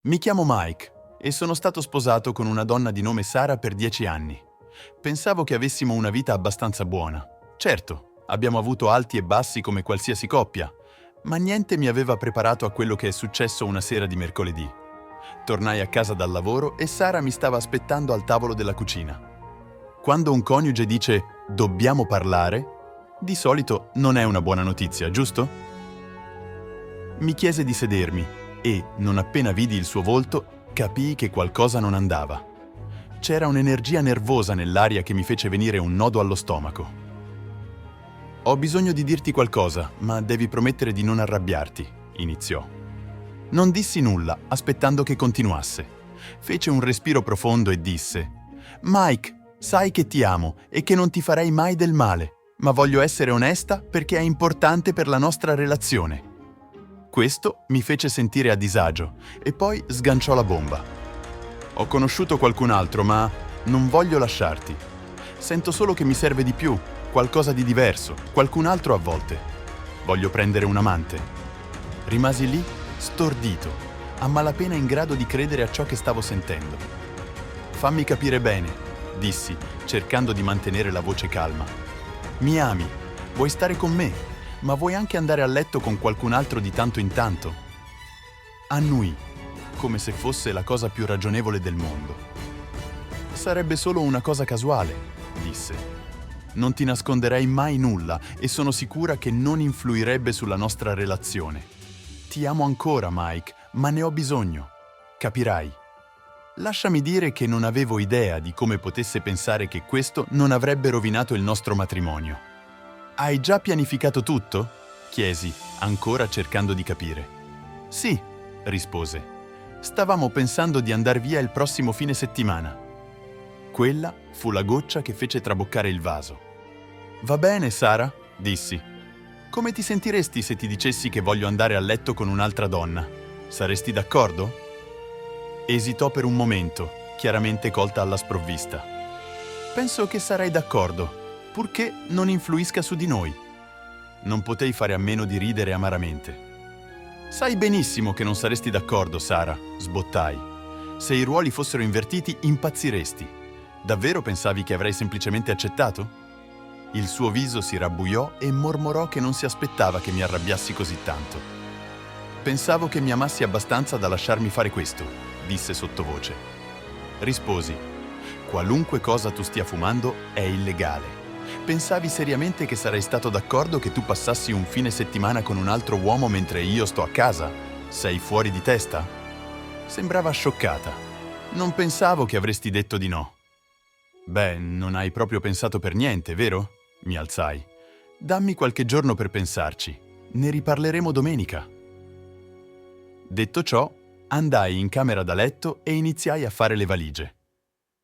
Mi chiamo Mike e sono stato sposato con una donna di nome Sara per 10 anni. Pensavo che avessimo una vita abbastanza buona. Certo, abbiamo avuto alti e bassi come qualsiasi coppia, ma niente mi aveva preparato a quello che è successo una sera di mercoledì. Tornai a casa dal lavoro e Sara mi stava aspettando al tavolo della cucina. Quando un coniuge dice «dobbiamo parlare», di solito non è una buona notizia, giusto? Mi chiese di sedermi e, non appena vidi il suo volto, capii che qualcosa non andava. C'era un'energia nervosa nell'aria che mi fece venire un nodo allo stomaco. «Ho bisogno di dirti qualcosa, ma devi promettere di non arrabbiarti», iniziò. Non dissi nulla, aspettando che continuasse. Fece un respiro profondo e disse: «Mike, sai che ti amo e che non ti farei mai del male, ma voglio essere onesta perché è importante per la nostra relazione». Questo mi fece sentire a disagio e poi sganciò la bomba. «Ho conosciuto qualcun altro, ma non voglio lasciarti. Sento solo che mi serve di più, qualcosa di diverso, qualcun altro a volte. Voglio prendere un amante». Rimasi lì, stordito, a malapena in grado di credere a ciò che stavo sentendo. «Fammi capire bene», dissi, cercando di mantenere la voce calma. «Mi ami, vuoi stare con me, ma vuoi anche andare a letto con qualcun altro di tanto in tanto?» Annui, come se fosse la cosa più ragionevole del mondo. «Sarebbe solo una cosa casuale», disse. «Non ti nasconderei mai nulla e sono sicura che non influirebbe sulla nostra relazione. Ti amo ancora, Mike, ma ne ho bisogno. Capirai». Lasciami dire che non avevo idea di come potesse pensare che questo non avrebbe rovinato il nostro matrimonio. «Hai già pianificato tutto?» chiesi, ancora cercando di capire. «Sì», rispose. «Stavamo pensando di andar via il prossimo fine settimana». Quella fu la goccia che fece traboccare il vaso. «Va bene, Sara», dissi. «Come ti sentiresti se ti dicessi che voglio andare a letto con un'altra donna? Saresti d'accordo?» Esitò per un momento, chiaramente colta alla sprovvista. «Penso che sarei d'accordo, purché non influisca su di noi». Non potei fare a meno di ridere amaramente. «Sai benissimo che non saresti d'accordo, Sara», sbottai. «Se i ruoli fossero invertiti, impazziresti. Davvero pensavi che avrei semplicemente accettato?» Il suo viso si rabbuiò e mormorò che non si aspettava che mi arrabbiassi così tanto. «Pensavo che mi amassi abbastanza da lasciarmi fare questo», disse sottovoce. Risposi: «Qualunque cosa tu stia fumando è illegale. Pensavi seriamente che sarei stato d'accordo che tu passassi un fine settimana con un altro uomo mentre io sto a casa? Sei fuori di testa?» Sembrava scioccata. «Non pensavo che avresti detto di no». «Beh, non hai proprio pensato per niente, vero?» Mi alzai. «Dammi qualche giorno per pensarci. Ne riparleremo domenica». Detto ciò, andai in camera da letto e iniziai a fare le valigie.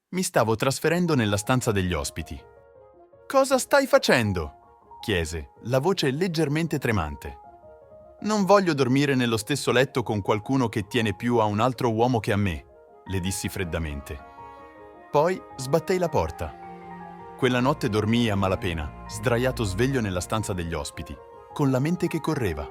Mi stavo trasferendo nella stanza degli ospiti. «Cosa stai facendo?» chiese, la voce leggermente tremante. «Non voglio dormire nello stesso letto con qualcuno che tiene più a un altro uomo che a me», le dissi freddamente. Poi sbattei la porta. Quella notte dormii a malapena, sdraiato sveglio nella stanza degli ospiti, con la mente che correva.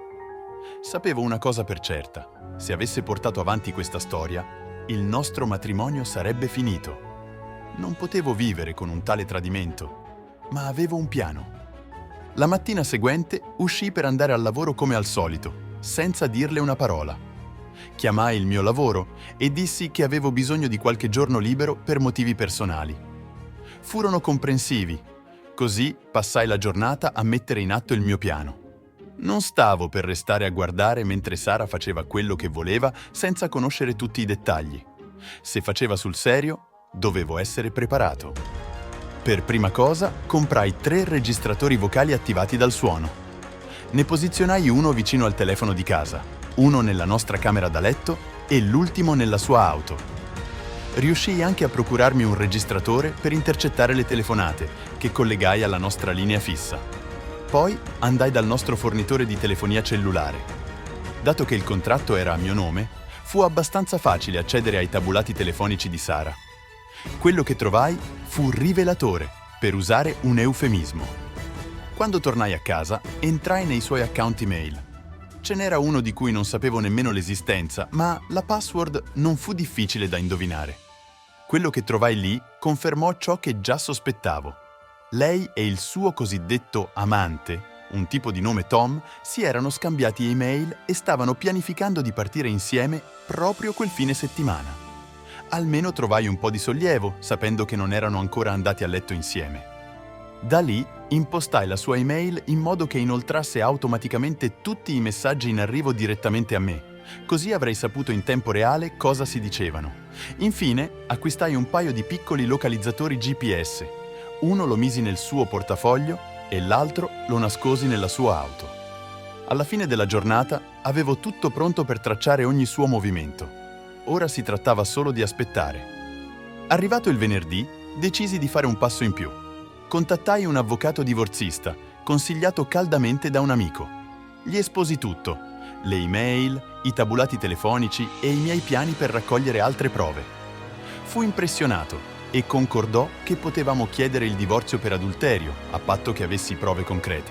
Sapevo una cosa per certa: se avesse portato avanti questa storia, il nostro matrimonio sarebbe finito. Non potevo vivere con un tale tradimento, ma avevo un piano. La mattina seguente uscii per andare al lavoro come al solito, senza dirle una parola. Chiamai il mio lavoro e dissi che avevo bisogno di qualche giorno libero per motivi personali. Furono comprensivi, così passai la giornata a mettere in atto il mio piano. Non stavo per restare a guardare mentre Sara faceva quello che voleva senza conoscere tutti i dettagli. Se faceva sul serio, dovevo essere preparato. Per prima cosa, comprai 3 registratori vocali attivati dal suono. Ne posizionai uno vicino al telefono di casa, uno nella nostra camera da letto e l'ultimo nella sua auto. Riuscii anche a procurarmi un registratore per intercettare le telefonate, che collegai alla nostra linea fissa. Poi andai dal nostro fornitore di telefonia cellulare. Dato che il contratto era a mio nome, fu abbastanza facile accedere ai tabulati telefonici di Sara. Quello che trovai fu rivelatore, per usare un eufemismo. Quando tornai a casa, entrai nei suoi account email. Ce n'era uno di cui non sapevo nemmeno l'esistenza, ma la password non fu difficile da indovinare. Quello che trovai lì confermò ciò che già sospettavo. Lei e il suo cosiddetto amante, un tipo di nome Tom, si erano scambiati email e stavano pianificando di partire insieme proprio quel fine settimana. Almeno trovai un po' di sollievo, sapendo che non erano ancora andati a letto insieme. Da lì impostai la sua email in modo che inoltrasse automaticamente tutti i messaggi in arrivo direttamente a me, così avrei saputo in tempo reale cosa si dicevano. Infine, acquistai un paio di piccoli localizzatori GPS. Uno lo misi nel suo portafoglio e l'altro lo nascosi nella sua auto. Alla fine della giornata avevo tutto pronto per tracciare ogni suo movimento. Ora si trattava solo di aspettare. Arrivato il venerdì, decisi di fare un passo in più. Contattai un avvocato divorzista, consigliato caldamente da un amico. Gli esposi tutto: le email, i tabulati telefonici e i miei piani per raccogliere altre prove. Fu impressionato e concordò che potevamo chiedere il divorzio per adulterio, a patto che avessi prove concrete.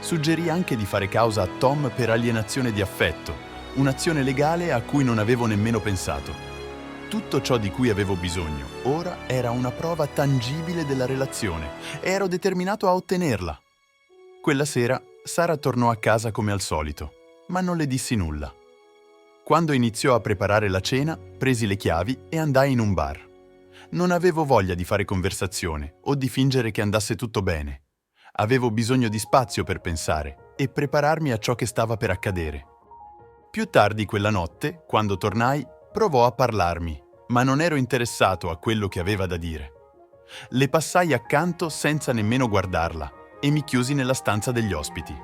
Suggerì anche di fare causa a Tom per alienazione di affetto, un'azione legale a cui non avevo nemmeno pensato. Tutto ciò di cui avevo bisogno ora era una prova tangibile della relazione e ero determinato a ottenerla. Quella sera Sara tornò a casa come al solito, ma non le dissi nulla. Quando iniziò a preparare la cena, presi le chiavi e andai in un bar. Non avevo voglia di fare conversazione o di fingere che andasse tutto bene. Avevo bisogno di spazio per pensare e prepararmi a ciò che stava per accadere. Più tardi quella notte, quando tornai, provò a parlarmi, ma non ero interessato a quello che aveva da dire. Le passai accanto senza nemmeno guardarla e mi chiusi nella stanza degli ospiti.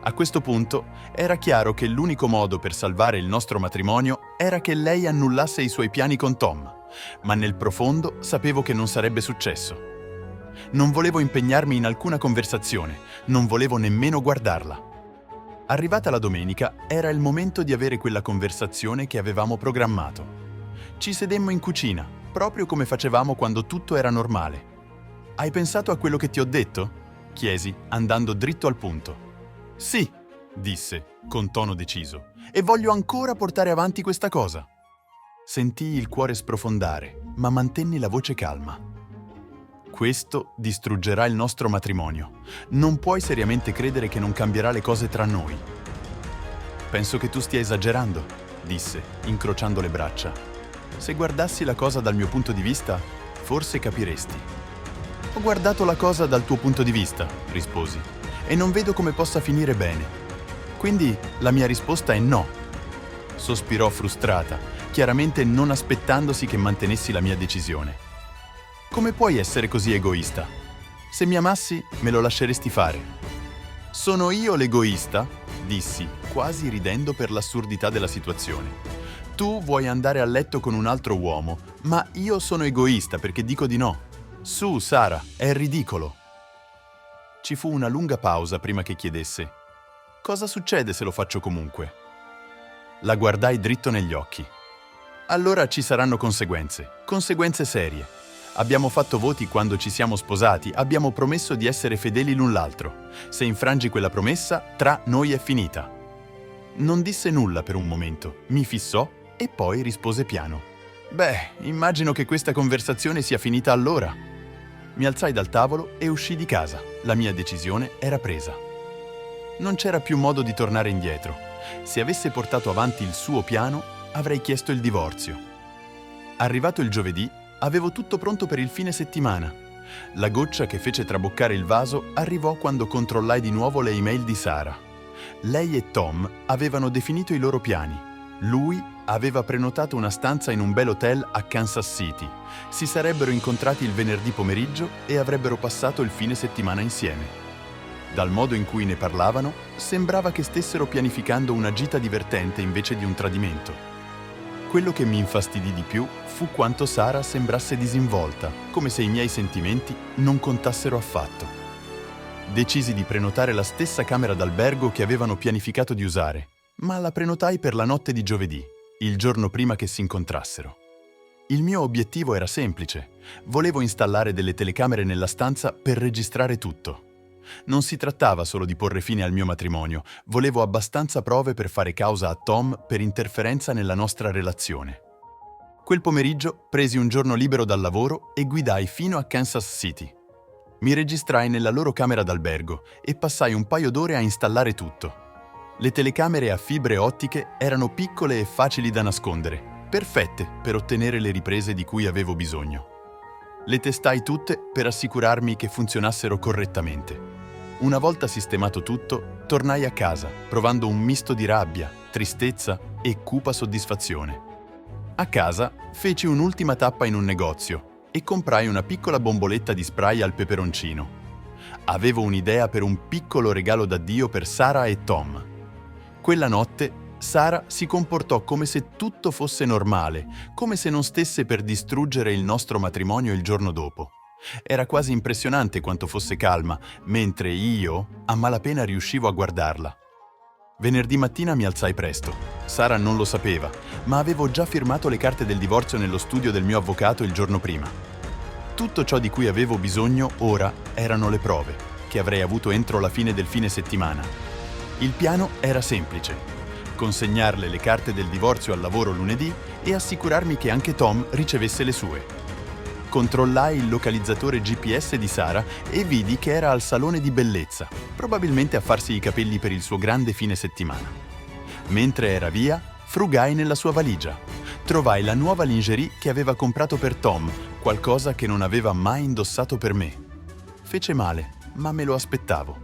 A questo punto era chiaro che l'unico modo per salvare il nostro matrimonio era che lei annullasse i suoi piani con Tom, ma nel profondo sapevo che non sarebbe successo. Non volevo impegnarmi in alcuna conversazione, non volevo nemmeno guardarla. Arrivata la domenica, era il momento di avere quella conversazione che avevamo programmato. Ci sedemmo in cucina, proprio come facevamo quando tutto era normale. «Hai pensato a quello che ti ho detto?» chiesi, andando dritto al punto. «Sì», disse, con tono deciso, «e voglio ancora portare avanti questa cosa». Sentii il cuore sprofondare, ma mantenni la voce calma. «Questo distruggerà il nostro matrimonio. Non puoi seriamente credere che non cambierà le cose tra noi». «Penso che tu stia esagerando», disse, incrociando le braccia. «Se guardassi la cosa dal mio punto di vista, forse capiresti». «Ho guardato la cosa dal tuo punto di vista», risposi, «e non vedo come possa finire bene. Quindi la mia risposta è no». Sospirò frustrata, chiaramente non aspettandosi che mantenessi la mia decisione. «Come puoi essere così egoista? Se mi amassi, me lo lasceresti fare». «Sono io l'egoista?» dissi, quasi ridendo per l'assurdità della situazione. «Tu vuoi andare a letto con un altro uomo, ma io sono egoista perché dico di no. Su, Sara, è ridicolo». Ci fu una lunga pausa prima che chiedesse: «Cosa succede se lo faccio comunque?» La guardai dritto negli occhi. «Allora ci saranno conseguenze serie. Abbiamo fatto voti quando ci siamo sposati, abbiamo promesso di essere fedeli l'un l'altro. Se infrangi quella promessa, tra noi è finita». Non disse nulla per un momento, mi fissò e poi rispose piano: «Beh, immagino che questa conversazione sia finita allora». Mi alzai dal tavolo e uscii di casa. La mia decisione era presa. Non c'era più modo di tornare indietro. Se avesse portato avanti il suo piano, avrei chiesto il divorzio. Arrivato il giovedì, avevo tutto pronto per il fine settimana. La goccia che fece traboccare il vaso arrivò quando controllai di nuovo le email di Sara. Lei e Tom avevano definito i loro piani. Lui aveva prenotato una stanza in un bel hotel a Kansas City. Si sarebbero incontrati il venerdì pomeriggio e avrebbero passato il fine settimana insieme. Dal modo in cui ne parlavano, sembrava che stessero pianificando una gita divertente invece di un tradimento. Quello che mi infastidì di più fu quanto Sara sembrasse disinvolta, come se i miei sentimenti non contassero affatto. Decisi di prenotare la stessa camera d'albergo che avevano pianificato di usare, ma la prenotai per la notte di giovedì, il giorno prima che si incontrassero. Il mio obiettivo era semplice: volevo installare delle telecamere nella stanza per registrare tutto. Non si trattava solo di porre fine al mio matrimonio, volevo abbastanza prove per fare causa a Tom per interferenza nella nostra relazione. Quel pomeriggio presi un giorno libero dal lavoro e guidai fino a Kansas City. Mi registrai nella loro camera d'albergo e passai un paio d'ore a installare tutto. Le telecamere a fibre ottiche erano piccole e facili da nascondere, perfette per ottenere le riprese di cui avevo bisogno. Le testai tutte per assicurarmi che funzionassero correttamente. Una volta sistemato tutto, tornai a casa, provando un misto di rabbia, tristezza e cupa soddisfazione. A casa feci un'ultima tappa in un negozio e comprai una piccola bomboletta di spray al peperoncino. Avevo un'idea per un piccolo regalo d'addio per Sara e Tom. Quella notte Sara si comportò come se tutto fosse normale, come se non stesse per distruggere il nostro matrimonio il giorno dopo. Era quasi impressionante quanto fosse calma, mentre io a malapena riuscivo a guardarla. Venerdì mattina mi alzai presto. Sara non lo sapeva, ma avevo già firmato le carte del divorzio nello studio del mio avvocato il giorno prima. Tutto ciò di cui avevo bisogno ora erano le prove, che avrei avuto entro la fine del fine settimana. Il piano era semplice: consegnarle le carte del divorzio al lavoro lunedì e assicurarmi che anche Tom ricevesse le sue. Controllai il localizzatore GPS di Sara e vidi che era al salone di bellezza, probabilmente a farsi i capelli per il suo grande fine settimana. Mentre era via, frugai nella sua valigia. Trovai la nuova lingerie che aveva comprato per Tom, qualcosa che non aveva mai indossato per me. Fece male, ma me lo aspettavo.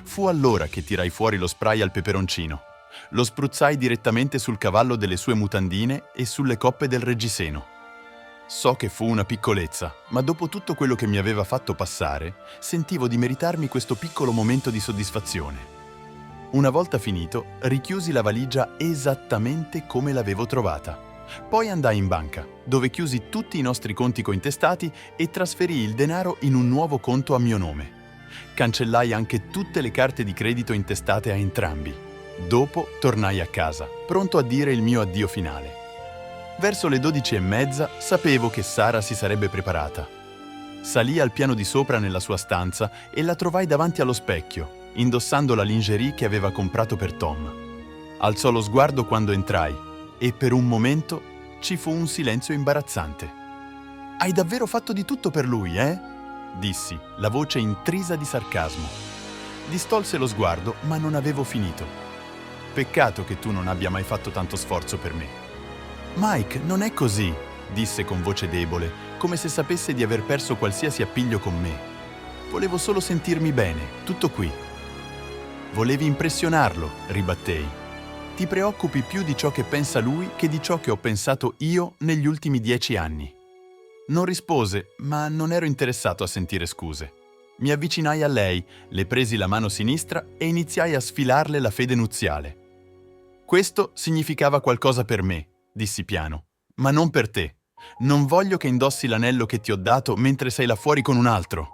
Fu allora che tirai fuori lo spray al peperoncino. Lo spruzzai direttamente sul cavallo delle sue mutandine e sulle coppe del reggiseno. So che fu una piccolezza, ma dopo tutto quello che mi aveva fatto passare, sentivo di meritarmi questo piccolo momento di soddisfazione. Una volta finito, richiusi la valigia esattamente come l'avevo trovata. Poi andai in banca, dove chiusi tutti i nostri conti cointestati e trasferii il denaro in un nuovo conto a mio nome. Cancellai anche tutte le carte di credito intestate a entrambi. Dopo tornai a casa, pronto a dire il mio addio finale. Verso le 12:30 sapevo che Sara si sarebbe preparata. Salii al piano di sopra nella sua stanza e la trovai davanti allo specchio, indossando la lingerie che aveva comprato per Tom. Alzò lo sguardo quando entrai e per un momento ci fu un silenzio imbarazzante. «Hai davvero fatto di tutto per lui, eh?» dissi, la voce intrisa di sarcasmo. Distolse lo sguardo, ma non avevo finito. «Peccato che tu non abbia mai fatto tanto sforzo per me». «Mike, non è così», disse con voce debole, come se sapesse di aver perso qualsiasi appiglio con me. «Volevo solo sentirmi bene, tutto qui». «Volevi impressionarlo», ribattei. «Ti preoccupi più di ciò che pensa lui che di ciò che ho pensato io negli ultimi 10 anni». Non rispose, ma non ero interessato a sentire scuse. Mi avvicinai a lei, le presi la mano sinistra e iniziai a sfilarle la fede nuziale. «Questo significava qualcosa per me», dissi piano, «ma non per te. Non voglio che indossi l'anello che ti ho dato mentre sei là fuori con un altro».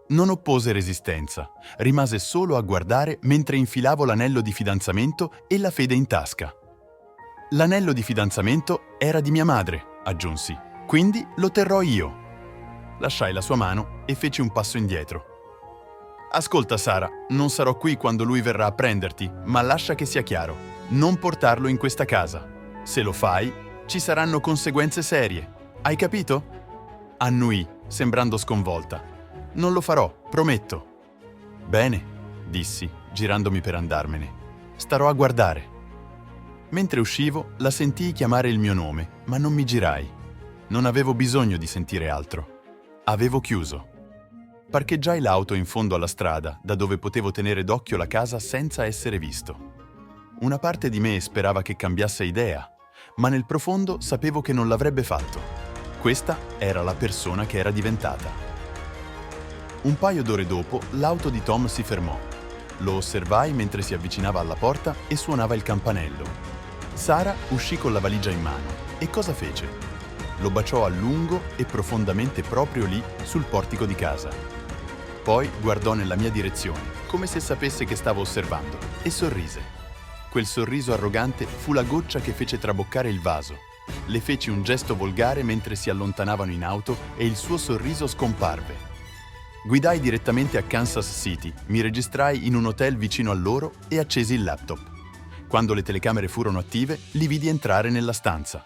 Non oppose resistenza, rimase solo a guardare mentre infilavo l'anello di fidanzamento e la fede in tasca. «L'anello di fidanzamento era di mia madre», aggiunsi, «quindi lo terrò io». Lasciai la sua mano e feci un passo indietro. «Ascolta Sara, non sarò qui quando lui verrà a prenderti, ma lascia che sia chiaro, non portarlo in questa casa. Se lo fai, ci saranno conseguenze serie. Hai capito?» Annui, sembrando sconvolta. «Non lo farò, prometto». «Bene», dissi, girandomi per andarmene. «Starò a guardare». Mentre uscivo, la sentii chiamare il mio nome, ma non mi girai. Non avevo bisogno di sentire altro. Avevo chiuso. Parcheggiai l'auto in fondo alla strada, da dove potevo tenere d'occhio la casa senza essere visto. Una parte di me sperava che cambiasse idea, ma nel profondo sapevo che non l'avrebbe fatto. Questa era la persona che era diventata. Un paio d'ore dopo, l'auto di Tom si fermò. Lo osservai mentre si avvicinava alla porta e suonava il campanello. Sara uscì con la valigia in mano. E cosa fece? Lo baciò a lungo e profondamente proprio lì, sul portico di casa. Poi guardò nella mia direzione, come se sapesse che stavo osservando, e sorrise. Quel sorriso arrogante fu la goccia che fece traboccare il vaso. Le feci un gesto volgare mentre si allontanavano in auto e il suo sorriso scomparve. Guidai direttamente a Kansas City, mi registrai in un hotel vicino a loro e accesi il laptop. Quando le telecamere furono attive, li vidi entrare nella stanza.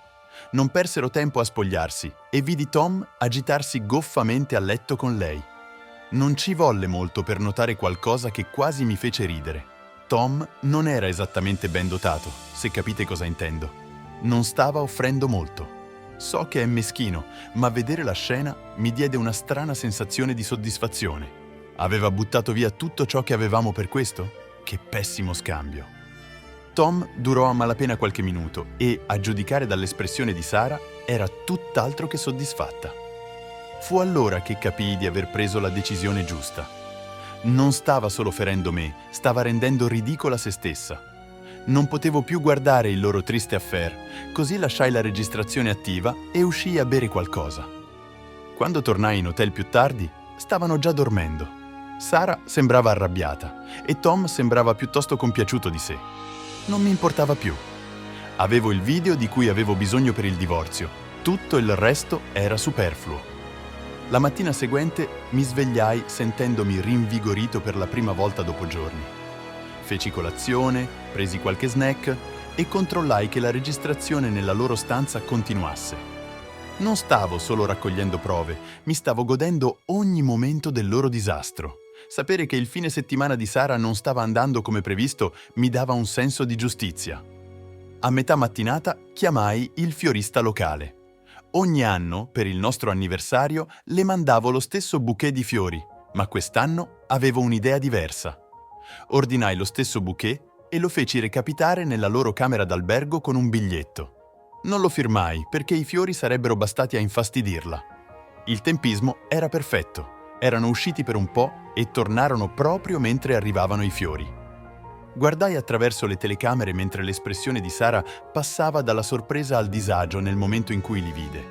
Non persero tempo a spogliarsi e vidi Tom agitarsi goffamente a letto con lei. Non ci volle molto per notare qualcosa che quasi mi fece ridere. Tom non era esattamente ben dotato, se capite cosa intendo. Non stava offrendo molto. So che è meschino, ma vedere la scena mi diede una strana sensazione di soddisfazione. Aveva buttato via tutto ciò che avevamo per questo? Che pessimo scambio. Tom durò a malapena qualche minuto e, a giudicare dall'espressione di Sara, era tutt'altro che soddisfatta. Fu allora che capii di aver preso la decisione giusta. Non stava solo ferendo me, stava rendendo ridicola se stessa. Non potevo più guardare il loro triste affair, così lasciai la registrazione attiva e uscii a bere qualcosa. Quando tornai in hotel più tardi, stavano già dormendo. Sara sembrava arrabbiata e Tom sembrava piuttosto compiaciuto di sé. Non mi importava più. Avevo il video di cui avevo bisogno per il divorzio, tutto il resto era superfluo. La mattina seguente mi svegliai sentendomi rinvigorito per la prima volta dopo giorni. Feci colazione, presi qualche snack e controllai che la registrazione nella loro stanza continuasse. Non stavo solo raccogliendo prove, mi stavo godendo ogni momento del loro disastro. Sapere che il fine settimana di Sara non stava andando come previsto mi dava un senso di giustizia. A metà mattinata chiamai il fiorista locale. Ogni anno, per il nostro anniversario, le mandavo lo stesso bouquet di fiori, ma quest'anno avevo un'idea diversa. Ordinai lo stesso bouquet e lo feci recapitare nella loro camera d'albergo con un biglietto. Non lo firmai perché i fiori sarebbero bastati a infastidirla. Il tempismo era perfetto. Erano usciti per un po' e tornarono proprio mentre arrivavano i fiori. Guardai attraverso le telecamere mentre l'espressione di Sara passava dalla sorpresa al disagio nel momento in cui li vide.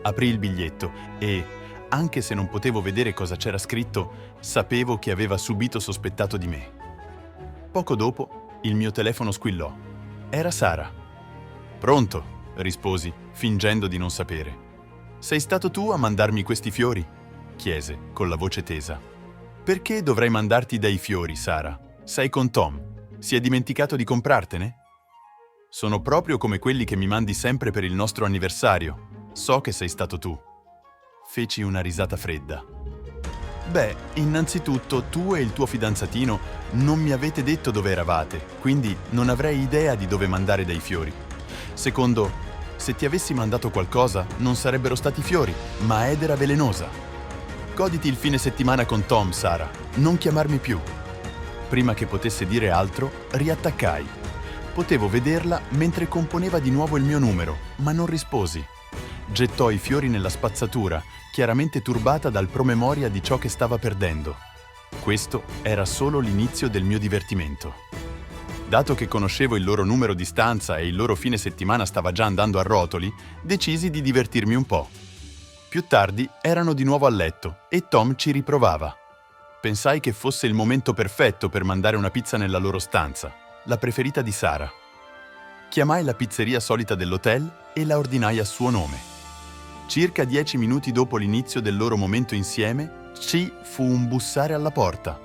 Aprì il biglietto e, anche se non potevo vedere cosa c'era scritto, sapevo che aveva subito sospettato di me. Poco dopo, il mio telefono squillò. Era Sara. «Pronto?» risposi, fingendo di non sapere. «Sei stato tu a mandarmi questi fiori?» chiese, con la voce tesa. «Perché dovrei mandarti dei fiori, Sara? Sei con Tom. Si è dimenticato di comprartene?» «Sono proprio come quelli che mi mandi sempre per il nostro anniversario. So che sei stato tu». Feci una risata fredda. «Beh, innanzitutto tu e il tuo fidanzatino non mi avete detto dove eravate, quindi non avrei idea di dove mandare dei fiori. Secondo, se ti avessi mandato qualcosa non sarebbero stati fiori, ma edera velenosa. Goditi il fine settimana con Tom, Sara. Non chiamarmi più». Prima che potesse dire altro, riattaccai. Potevo vederla mentre componeva di nuovo il mio numero, ma non risposi. Gettò i fiori nella spazzatura, chiaramente turbata dal promemoria di ciò che stava perdendo. Questo era solo l'inizio del mio divertimento. Dato che conoscevo il loro numero di stanza e il loro fine settimana stava già andando a rotoli, decisi di divertirmi un po'. Più tardi erano di nuovo a letto e Tom ci riprovava. Pensai che fosse il momento perfetto per mandare una pizza nella loro stanza, la preferita di Sara. Chiamai la pizzeria solita dell'hotel e la ordinai a suo nome. Circa 10 minuti dopo l'inizio del loro momento insieme, ci fu un bussare alla porta.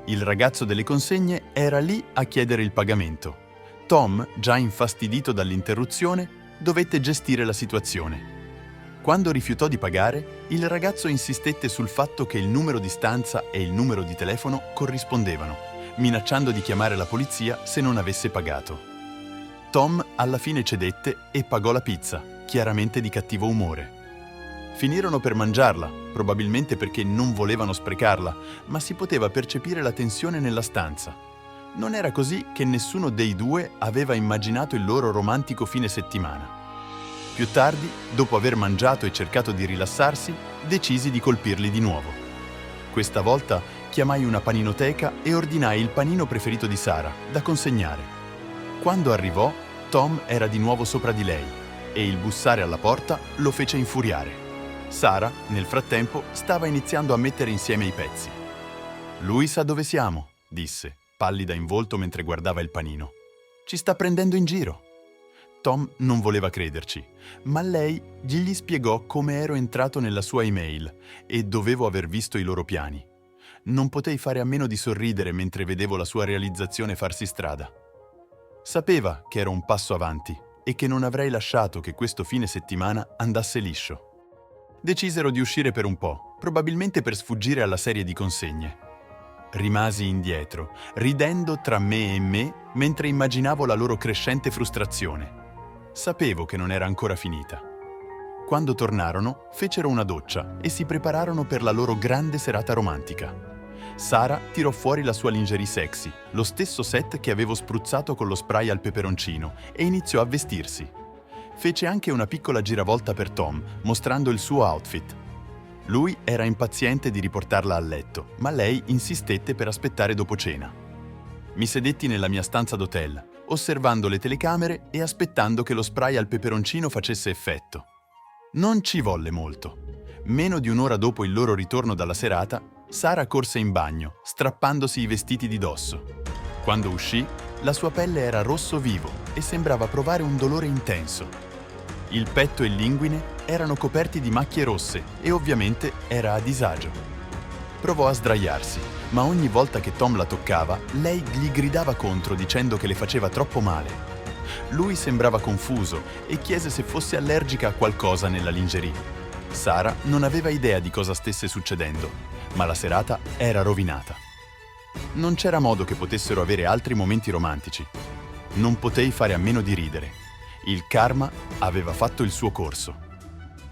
Il ragazzo delle consegne era lì a chiedere il pagamento. Tom, già infastidito dall'interruzione, dovette gestire la situazione. Quando rifiutò di pagare, il ragazzo insistette sul fatto che il numero di stanza e il numero di telefono corrispondevano, minacciando di chiamare la polizia se non avesse pagato. Tom alla fine cedette e pagò la pizza, chiaramente di cattivo umore. Finirono per mangiarla, probabilmente perché non volevano sprecarla, ma si poteva percepire la tensione nella stanza. Non era così che nessuno dei due aveva immaginato il loro romantico fine settimana. Più tardi, dopo aver mangiato e cercato di rilassarsi, decisi di colpirli di nuovo. Questa volta chiamai una paninoteca e ordinai il panino preferito di Sara, da consegnare. Quando arrivò, Tom era di nuovo sopra di lei e il bussare alla porta lo fece infuriare. Sara, nel frattempo, stava iniziando a mettere insieme i pezzi. «Lui sa dove siamo», disse, pallida in volto mentre guardava il panino. «Ci sta prendendo in giro». Tom non voleva crederci, ma lei gli spiegò come ero entrato nella sua email e dovevo aver visto i loro piani. Non potei fare a meno di sorridere mentre vedevo la sua realizzazione farsi strada. Sapeva che ero un passo avanti e che non avrei lasciato che questo fine settimana andasse liscio. Decisero di uscire per un po', probabilmente per sfuggire alla serie di consegne. Rimasi indietro, ridendo tra me e me mentre immaginavo la loro crescente frustrazione. Sapevo che non era ancora finita. Quando tornarono, fecero una doccia e si prepararono per la loro grande serata romantica. Sara tirò fuori la sua lingerie sexy, lo stesso set che avevo spruzzato con lo spray al peperoncino, e iniziò a vestirsi. Fece anche una piccola giravolta per Tom, mostrando il suo outfit. Lui era impaziente di riportarla a letto, ma lei insistette per aspettare dopo cena. Mi sedetti nella mia stanza d'hotel, osservando le telecamere e aspettando che lo spray al peperoncino facesse effetto. Non ci volle molto. Meno di un'ora dopo il loro ritorno dalla serata, Sara corse in bagno, strappandosi i vestiti di dosso. Quando uscì, la sua pelle era rosso vivo e sembrava provare un dolore intenso. Il petto e l'inguine erano coperti di macchie rosse e ovviamente era a disagio. Provò a sdraiarsi, ma ogni volta che Tom la toccava, lei gli gridava contro dicendo che le faceva troppo male. Lui sembrava confuso e chiese se fosse allergica a qualcosa nella lingerie. Sara non aveva idea di cosa stesse succedendo, ma la serata era rovinata. Non c'era modo che potessero avere altri momenti romantici. Non potei fare a meno di ridere. Il karma aveva fatto il suo corso.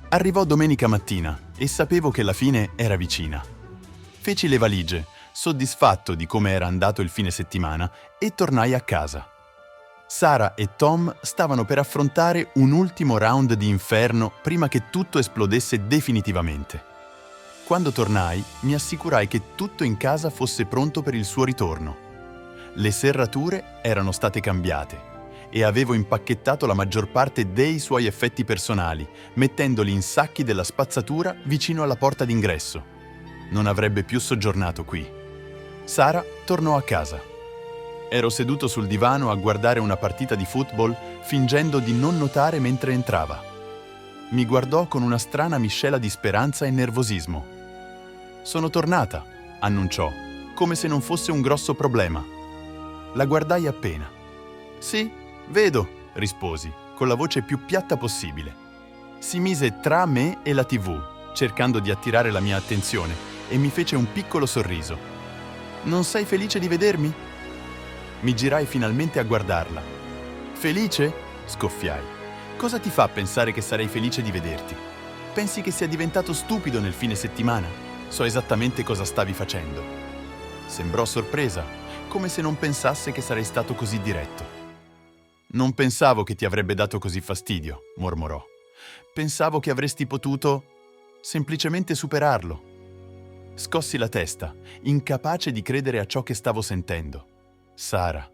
Arrivò domenica mattina e sapevo che la fine era vicina. Feci le valigie, soddisfatto di come era andato il fine settimana, e tornai a casa. Sara e Tom stavano per affrontare un ultimo round di inferno prima che tutto esplodesse definitivamente. Quando tornai, mi assicurai che tutto in casa fosse pronto per il suo ritorno. Le serrature erano state cambiate e avevo impacchettato la maggior parte dei suoi effetti personali, mettendoli in sacchi della spazzatura vicino alla porta d'ingresso. Non avrebbe più soggiornato qui. Sara tornò a casa. Ero seduto sul divano a guardare una partita di football, fingendo di non notare mentre entrava. Mi guardò con una strana miscela di speranza e nervosismo. «Sono tornata», annunciò, come se non fosse un grosso problema. La guardai appena. «Sì, vedo», risposi, con la voce più piatta possibile. Si mise tra me e la TV, cercando di attirare la mia attenzione, e mi fece un piccolo sorriso. «Non sei felice di vedermi?» Mi girai finalmente a guardarla. «Felice?» scoffiai. «Cosa ti fa pensare che sarei felice di vederti? Pensi che sia diventato stupido nel fine settimana? So esattamente cosa stavi facendo». Sembrò sorpresa, come se non pensasse che sarei stato così diretto. «Non pensavo che ti avrebbe dato così fastidio», mormorò. «Pensavo che avresti potuto semplicemente superarlo». Scossi la testa, incapace di credere a ciò che stavo sentendo. «Sara,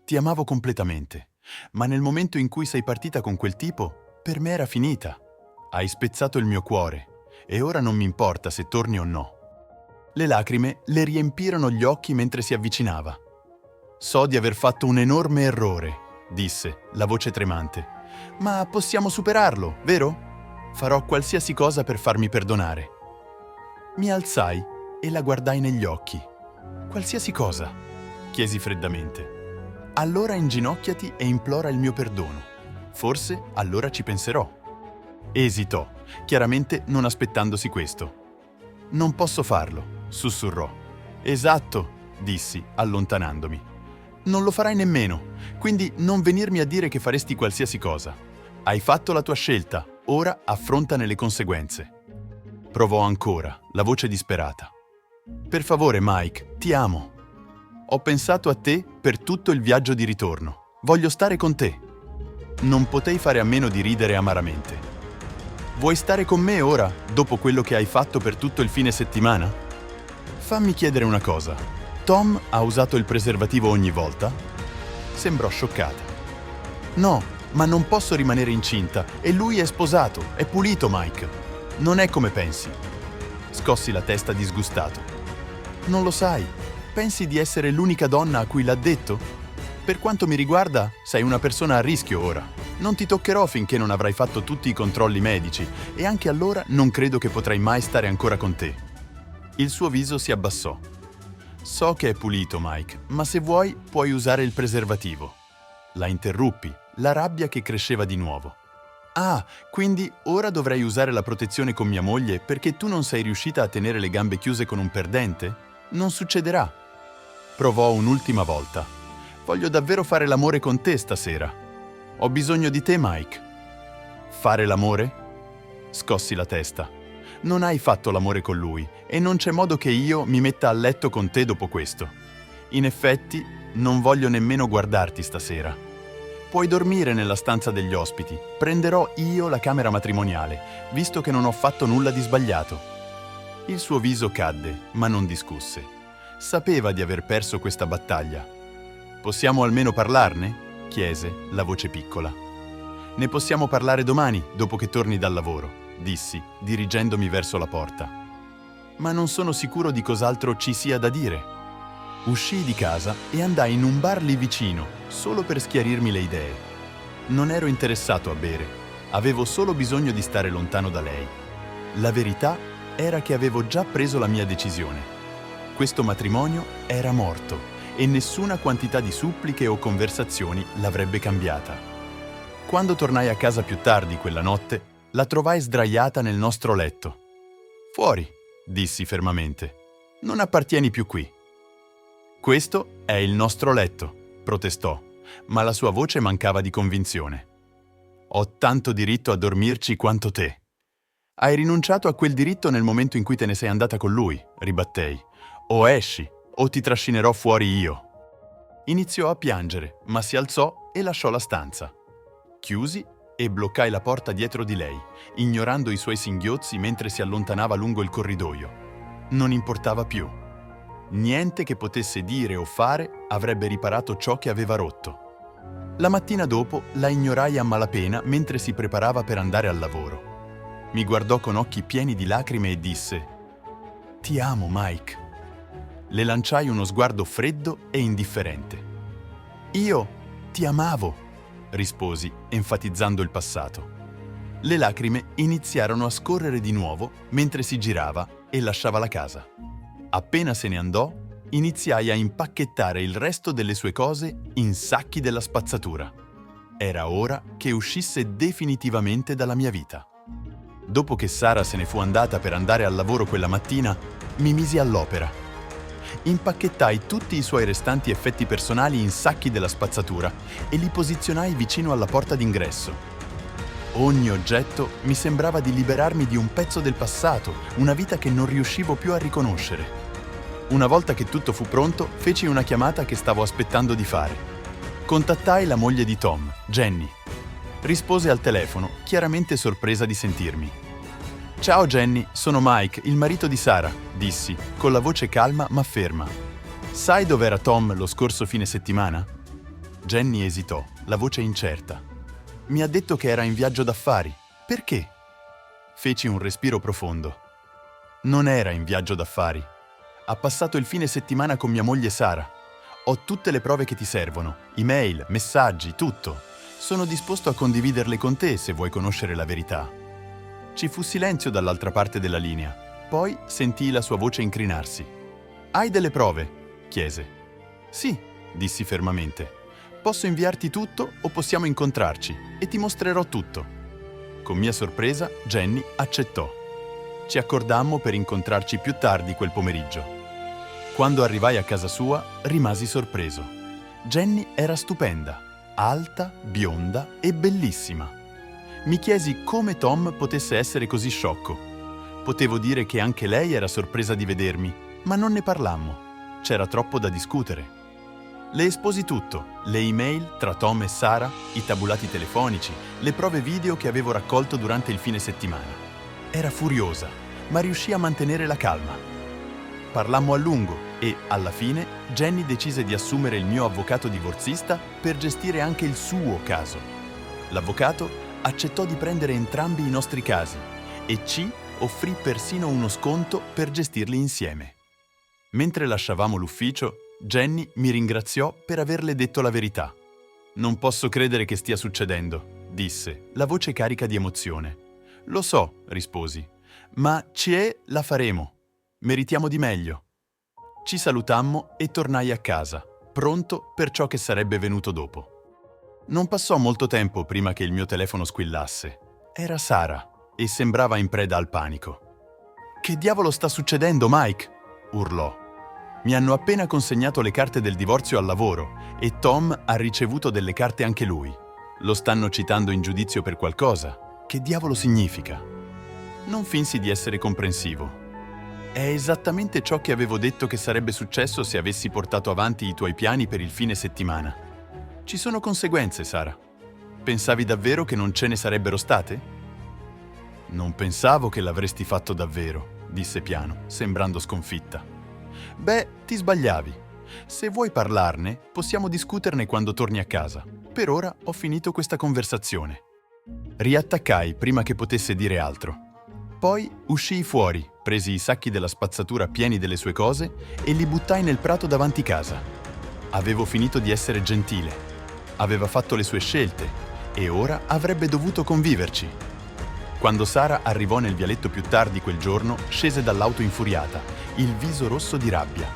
ti amavo completamente, ma nel momento in cui sei partita con quel tipo, per me era finita. Hai spezzato il mio cuore e ora non mi importa se torni o no». Le lacrime le riempirono gli occhi mentre si avvicinava. «So di aver fatto un enorme errore», disse, la voce tremante. «Ma possiamo superarlo, vero? Farò qualsiasi cosa per farmi perdonare». Mi alzai e la guardai negli occhi. «Qualsiasi cosa?» chiesi freddamente. «Allora inginocchiati e implora il mio perdono. Forse allora ci penserò». Esitò, chiaramente non aspettandosi questo. «Non posso farlo», sussurrò. «Esatto», dissi, allontanandomi. «Non lo farai nemmeno, quindi non venirmi a dire che faresti qualsiasi cosa. Hai fatto la tua scelta, ora affrontane le conseguenze». Provò ancora, la voce disperata. «Per favore, Mike, ti amo. Ho pensato a te per tutto il viaggio di ritorno. Voglio stare con te». Non potei fare a meno di ridere amaramente. «Vuoi stare con me ora, dopo quello che hai fatto per tutto il fine settimana?» «Fammi chiedere una cosa. Tom ha usato il preservativo ogni volta?» Sembrò scioccata. «No, ma non posso rimanere incinta e lui è sposato, è pulito, Mike. Non è come pensi». Scossi la testa disgustato. «Non lo sai. Pensi di essere l'unica donna a cui l'ha detto? Per quanto mi riguarda, sei una persona a rischio ora». Non ti toccherò finché non avrai fatto tutti i controlli medici e anche allora non credo che potrai mai stare ancora con te. Il suo viso si abbassò. So che è pulito, Mike, ma se vuoi puoi usare il preservativo. La interruppi, la rabbia che cresceva di nuovo. Ah, quindi ora dovrei usare la protezione con mia moglie perché tu non sei riuscita a tenere le gambe chiuse con un perdente? Non succederà. Provò un'ultima volta. Voglio davvero fare l'amore con te stasera. Ho bisogno di te, Mike. Fare l'amore? Scossi la testa. Non hai fatto l'amore con lui e non c'è modo che io mi metta a letto con te dopo questo. In effetti, non voglio nemmeno guardarti stasera. Puoi dormire nella stanza degli ospiti. Prenderò io la camera matrimoniale, visto che non ho fatto nulla di sbagliato. Il suo viso cadde, ma non discusse. Sapeva di aver perso questa battaglia. Possiamo almeno parlarne? Chiese, la voce piccola. Ne possiamo parlare domani, dopo che torni dal lavoro, dissi, dirigendomi verso la porta. Ma non sono sicuro di cos'altro ci sia da dire. Uscii di casa e andai in un bar lì vicino, solo per schiarirmi le idee. Non ero interessato a bere, avevo solo bisogno di stare lontano da lei. La verità era che avevo già preso la mia decisione. Questo matrimonio era morto e nessuna quantità di suppliche o conversazioni l'avrebbe cambiata. Quando tornai a casa più tardi quella notte, la trovai sdraiata nel nostro letto. «Fuori», dissi fermamente. «Non appartieni più qui». «Questo è il nostro letto», protestò, ma la sua voce mancava di convinzione. «Ho tanto diritto a dormirci quanto te». «Hai rinunciato a quel diritto nel momento in cui te ne sei andata con lui», ribattei. «O esci, o ti trascinerò fuori io». Iniziò a piangere, ma si alzò e lasciò la stanza. Chiusi e bloccai la porta dietro di lei, ignorando i suoi singhiozzi mentre si allontanava lungo il corridoio. Non importava più. Niente che potesse dire o fare avrebbe riparato ciò che aveva rotto. La mattina dopo la ignorai a malapena mentre si preparava per andare al lavoro. Mi guardò con occhi pieni di lacrime e disse: «Ti amo, Mike». Le lanciai uno sguardo freddo e indifferente. «Io ti amavo», risposi, enfatizzando il passato. Le lacrime iniziarono a scorrere di nuovo mentre si girava e lasciava la casa. Appena se ne andò, iniziai a impacchettare il resto delle sue cose in sacchi della spazzatura. Era ora che uscisse definitivamente dalla mia vita. Dopo che Sara se ne fu andata per andare al lavoro quella mattina, mi misi all'opera. Impacchettai tutti i suoi restanti effetti personali in sacchi della spazzatura e li posizionai vicino alla porta d'ingresso. Ogni oggetto mi sembrava di liberarmi di un pezzo del passato, una vita che non riuscivo più a riconoscere. Una volta che tutto fu pronto, feci una chiamata che stavo aspettando di fare. Contattai la moglie di Tom, Jenny. Rispose al telefono, chiaramente sorpresa di sentirmi. «Ciao Jenny, sono Mike, il marito di Sara», dissi, con la voce calma ma ferma. «Sai dov'era Tom lo scorso fine settimana?» Jenny esitò, la voce incerta. «Mi ha detto che era in viaggio d'affari. Perché?» Feci un respiro profondo. «Non era in viaggio d'affari. Ha passato il fine settimana con mia moglie Sara. Ho tutte le prove che ti servono, email, messaggi, tutto. Sono disposto a condividerle con te se vuoi conoscere la verità». Ci fu silenzio dall'altra parte della linea. Poi sentii la sua voce incrinarsi. «Hai delle prove?» chiese. «Sì», dissi fermamente. «Posso inviarti tutto o possiamo incontrarci e ti mostrerò tutto». Con mia sorpresa, Jenny accettò. Ci accordammo per incontrarci più tardi quel pomeriggio. Quando arrivai a casa sua, rimasi sorpreso. Jenny era stupenda, alta, bionda e bellissima. Mi chiesi come Tom potesse essere così sciocco. Potevo dire che anche lei era sorpresa di vedermi, ma non ne parlammo. C'era troppo da discutere. Le esposi tutto, le email tra Tom e Sara, i tabulati telefonici, le prove video che avevo raccolto durante il fine settimana. Era furiosa, ma riuscì a mantenere la calma. Parlammo a lungo e, alla fine, Jenny decise di assumere il mio avvocato divorzista per gestire anche il suo caso. L'avvocato accettò di prendere entrambi i nostri casi e ci offrì persino uno sconto per gestirli insieme. Mentre lasciavamo l'ufficio, Jenny mi ringraziò per averle detto la verità. «Non posso credere che stia succedendo», disse, la voce carica di emozione. Lo so, risposi, ma la faremo. Meritiamo di meglio. Ci salutammo e tornai a casa, pronto per ciò che sarebbe venuto dopo. Non passò molto tempo prima che il mio telefono squillasse. Era Sara e sembrava in preda al panico. «Che diavolo sta succedendo, Mike?» urlò. «Mi hanno appena consegnato le carte del divorzio al lavoro e Tom ha ricevuto delle carte anche lui. Lo stanno citando in giudizio per qualcosa. Che diavolo significa?» Non finsi di essere comprensivo. «È esattamente ciò che avevo detto che sarebbe successo se avessi portato avanti i tuoi piani per il fine settimana. Ci sono conseguenze, Sara. Pensavi davvero che non ce ne sarebbero state?» «Non pensavo che l'avresti fatto davvero», disse piano, sembrando sconfitta. «Beh, ti sbagliavi. Se vuoi parlarne, possiamo discuterne quando torni a casa. Per ora ho finito questa conversazione». Riattaccai prima che potesse dire altro. Poi uscii fuori, presi i sacchi della spazzatura pieni delle sue cose e li buttai nel prato davanti casa. Avevo finito di essere gentile. Aveva fatto le sue scelte e ora avrebbe dovuto conviverci. Quando Sara arrivò nel vialetto più tardi quel giorno, scese dall'auto infuriata, il viso rosso di rabbia.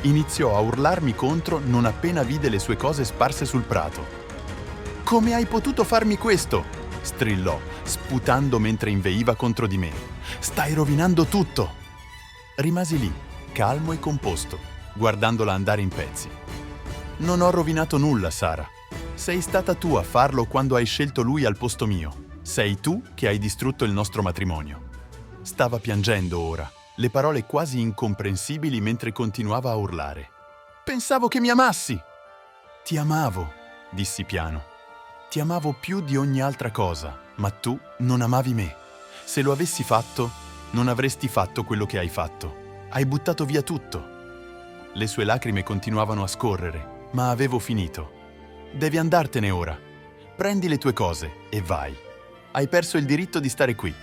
Iniziò a urlarmi contro non appena vide le sue cose sparse sul prato. «Come hai potuto farmi questo?» strillò, sputando mentre inveiva contro di me. «Stai rovinando tutto!» Rimasi lì, calmo e composto, guardandola andare in pezzi. «Non ho rovinato nulla, Sara. Sei stata tu a farlo quando hai scelto lui al posto mio. Sei tu che hai distrutto il nostro matrimonio». Stava piangendo ora, le parole quasi incomprensibili mentre continuava a urlare. «Pensavo che mi amassi!» «Ti amavo», dissi piano. «Ti amavo più di ogni altra cosa, ma tu non amavi me. Se lo avessi fatto, non avresti fatto quello che hai fatto. Hai buttato via tutto». Le sue lacrime continuavano a scorrere, ma avevo finito. «Devi andartene ora. Prendi le tue cose e vai. Hai perso il diritto di stare qui».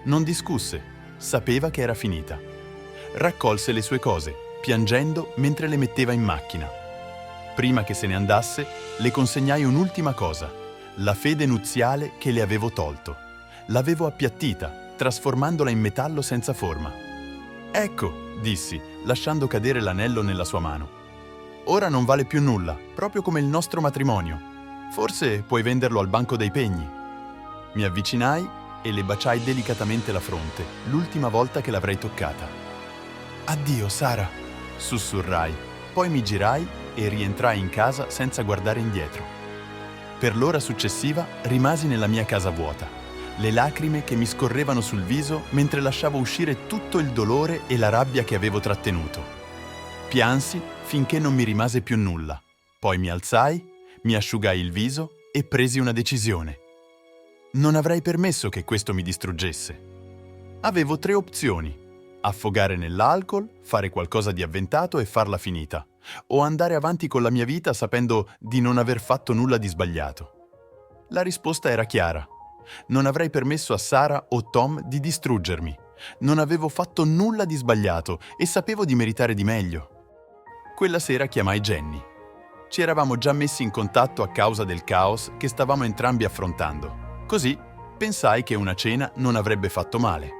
Non discusse, sapeva che era finita. Raccolse le sue cose, piangendo mentre le metteva in macchina. Prima che se ne andasse, le consegnai un'ultima cosa, la fede nuziale che le avevo tolto. L'avevo appiattita, trasformandola in metallo senza forma. «Ecco», dissi, lasciando cadere l'anello nella sua mano. «Ora non vale più nulla, proprio come il nostro matrimonio. Forse puoi venderlo al banco dei pegni». Mi avvicinai e le baciai delicatamente la fronte, l'ultima volta che l'avrei toccata. «Addio, Sara», sussurrai, poi mi girai e rientrai in casa senza guardare indietro. Per l'ora successiva rimasi nella mia casa vuota, le lacrime che mi scorrevano sul viso mentre lasciavo uscire tutto il dolore e la rabbia che avevo trattenuto. Piansi finché non mi rimase più nulla, poi mi alzai, mi asciugai il viso e presi una decisione. Non avrei permesso che questo mi distruggesse. Avevo 3 opzioni: affogare nell'alcol, fare qualcosa di avventato e farla finita, o andare avanti con la mia vita sapendo di non aver fatto nulla di sbagliato. La risposta era chiara. Non avrei permesso a Sara o Tom di distruggermi. Non avevo fatto nulla di sbagliato e sapevo di meritare di meglio. Quella sera chiamai Jenny. Ci eravamo già messi in contatto a causa del caos che stavamo entrambi affrontando. Così pensai che una cena non avrebbe fatto male.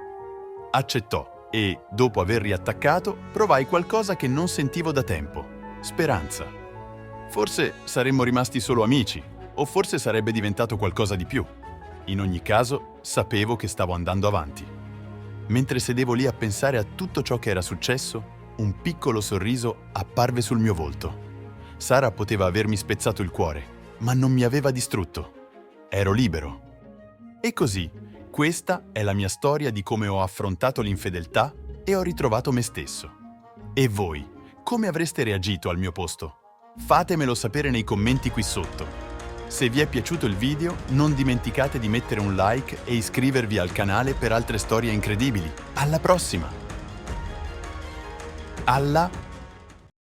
Accettò e, dopo aver riattaccato, provai qualcosa che non sentivo da tempo: speranza. Forse saremmo rimasti solo amici, o forse sarebbe diventato qualcosa di più. In ogni caso, sapevo che stavo andando avanti. Mentre sedevo lì a pensare a tutto ciò che era successo, un piccolo sorriso apparve sul mio volto. Sara poteva avermi spezzato il cuore, ma non mi aveva distrutto. Ero libero. E così, questa è la mia storia di come ho affrontato l'infedeltà e ho ritrovato me stesso. E voi, come avreste reagito al mio posto? Fatemelo sapere nei commenti qui sotto. Se vi è piaciuto il video, non dimenticate di mettere un like e iscrivervi al canale per altre storie incredibili. Alla prossima! Alla